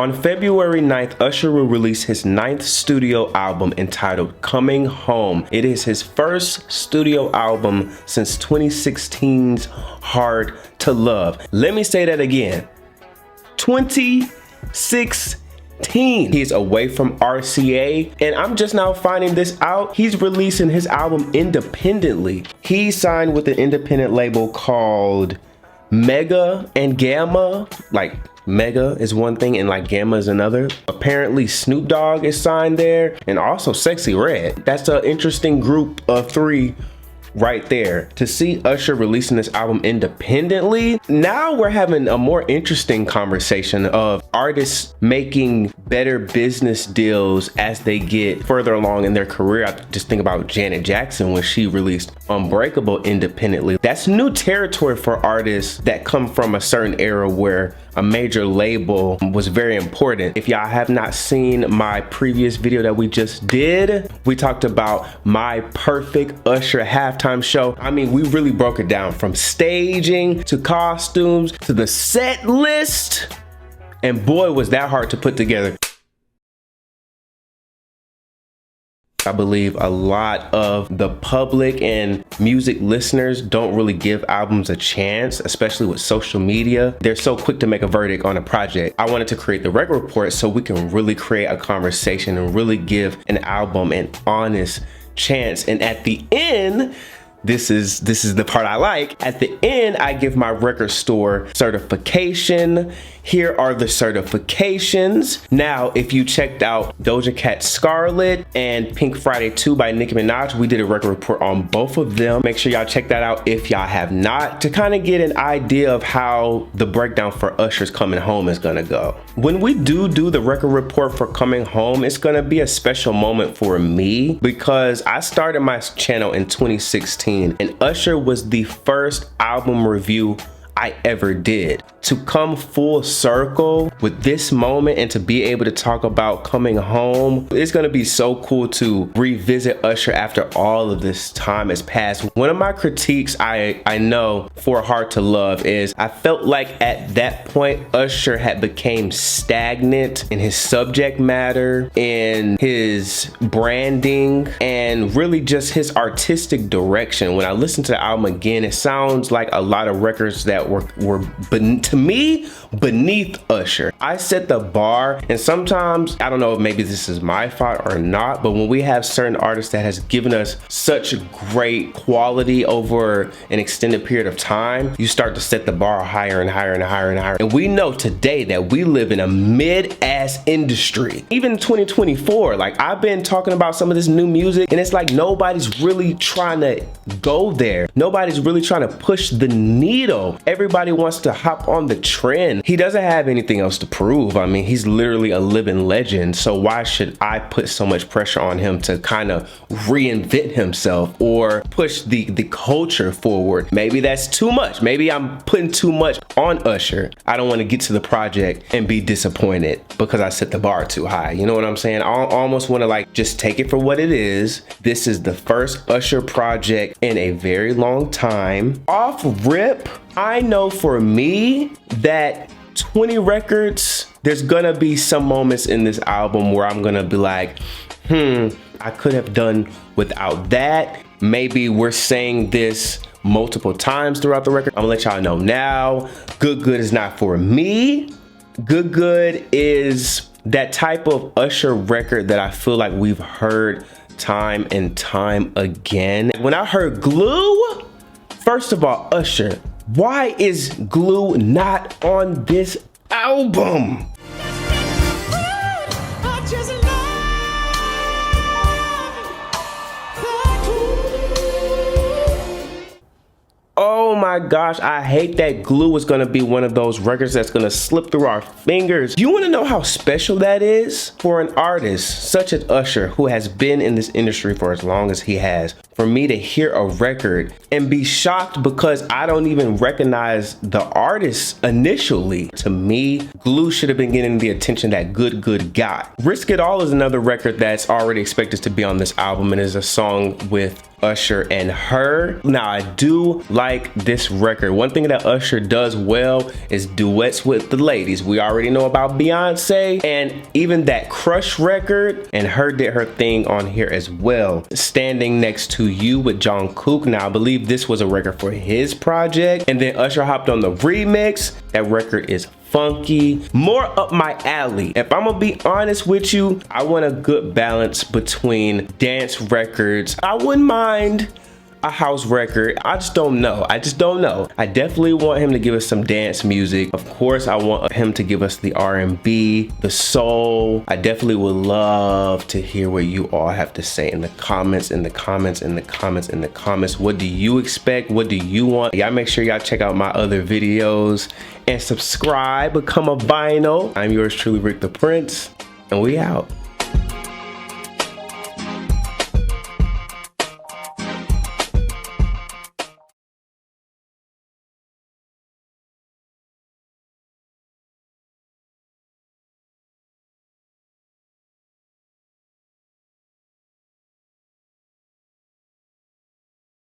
On February 9th, Usher will release his 9th studio album entitled Coming Home. It is his first studio album since 2016's Hard to Love. Let me say that again. 2016. He's away from RCA, and I'm just now finding this out. He's releasing his album independently. He signed with an independent label called Mega and Gamma. Like, Mega is one thing and like Gamma is another. Apparently Snoop Dogg is signed there, and also Sexy Red. That's an interesting group of three right there. To see Usher releasing this album independently, now we're having a more interesting conversation of artists making better business deals as they get further along in their career. I just think about Janet Jackson when she released Unbreakable independently. That's new territory for artists that come from a certain era where a major label was very important. If y'all have not seen my previous video that we just did, we talked about my perfect Usher halftime show. I mean, we really broke it down from staging to costumes to the set list. And boy, was that hard to put together. I believe a lot of the public and music listeners don't really give albums a chance, especially with social media. They're so quick to make a verdict on a project. I wanted to create the record report so we can really create a conversation and really give an album an honest chance. And at the end, this is the part I like. At the end, I give my record store certification. Here are the certifications. Now, if you checked out Doja Cat's Scarlet and Pink Friday 2 by Nicki Minaj, we did a record report on both of them. Make sure y'all check that out if y'all have not, to kind of get an idea of how the breakdown for Usher's Coming Home is gonna go. When we do the record report for Coming Home, it's gonna be a special moment for me because I started my channel in 2016 and Usher was the first album review I ever did. To come full circle with this moment and to be able to talk about Coming Home, it's gonna be so cool to revisit Usher after all of this time has passed. One of my critiques I know for Hard to Love is I felt like at that point Usher had became stagnant in his subject matter, in his branding, and really just his artistic direction. When I listen to the album again, it sounds like a lot of records that were to me beneath Usher. I set the bar, and sometimes I don't know if maybe this is my fault or not, but when we have certain artists that has given us such great quality over an extended period of time, you start to set the bar higher and higher and higher and higher. And we know today that we live in a mid-ass industry. Even 2024, like I've been talking about some of this new music and it's like nobody's really trying to go there. Nobody's really trying to push the needle. Everybody wants to hop on the trend. He doesn't have anything else to prove. I mean, he's literally a living legend. So why should I put so much pressure on him to kind of reinvent himself or push the culture forward? Maybe that's too much. Maybe I'm putting too much on Usher. I don't want to get to the project and be disappointed because I set the bar too high. You know what I'm saying? I almost want to like just take it for what it is. This is the first Usher project in a very long time. Off rip, I know for me that 20 records, there's gonna be some moments in this album where I'm gonna be like, I could have done without that. Maybe we're saying this multiple times throughout the record. I'm gonna let y'all know now, Good is not for me. Good is that type of Usher record that I feel like we've heard time and time again. When I heard Glue, first of all, Usher, why is Glue not on this album? Oh my gosh, I hate that Glue is gonna be one of those records that's gonna slip through our fingers. You wanna know how special that is? For an artist such as Usher, who has been in this industry for as long as he has, for me to hear a record and be shocked because I don't even recognize the artist initially. To me, Glue should have been getting the attention that Good got. Risk It All is another record that's already expected to be on this album and is a song with Usher and Her. Now, I do like this record. One thing that Usher does well is duets with the ladies. We already know about Beyonce, and even that Crush record, and Her did her thing on here as well. Standing Next to You with Jungkook. Now, I believe this was a record for his project, and then Usher hopped on the remix. That record is funky, more up my alley. If I'm gonna be honest with you, I want a good balance between dance records. I wouldn't mind a house record. I just don't know. I definitely want him to give us some dance music. Of course, I want him to give us the R&B, the soul. I definitely would love to hear what you all have to say in the comments, What do you expect? What do you want? Y'all make sure y'all check out my other videos and subscribe, become a vinyl. I'm yours truly, Rick the Prince, and we out.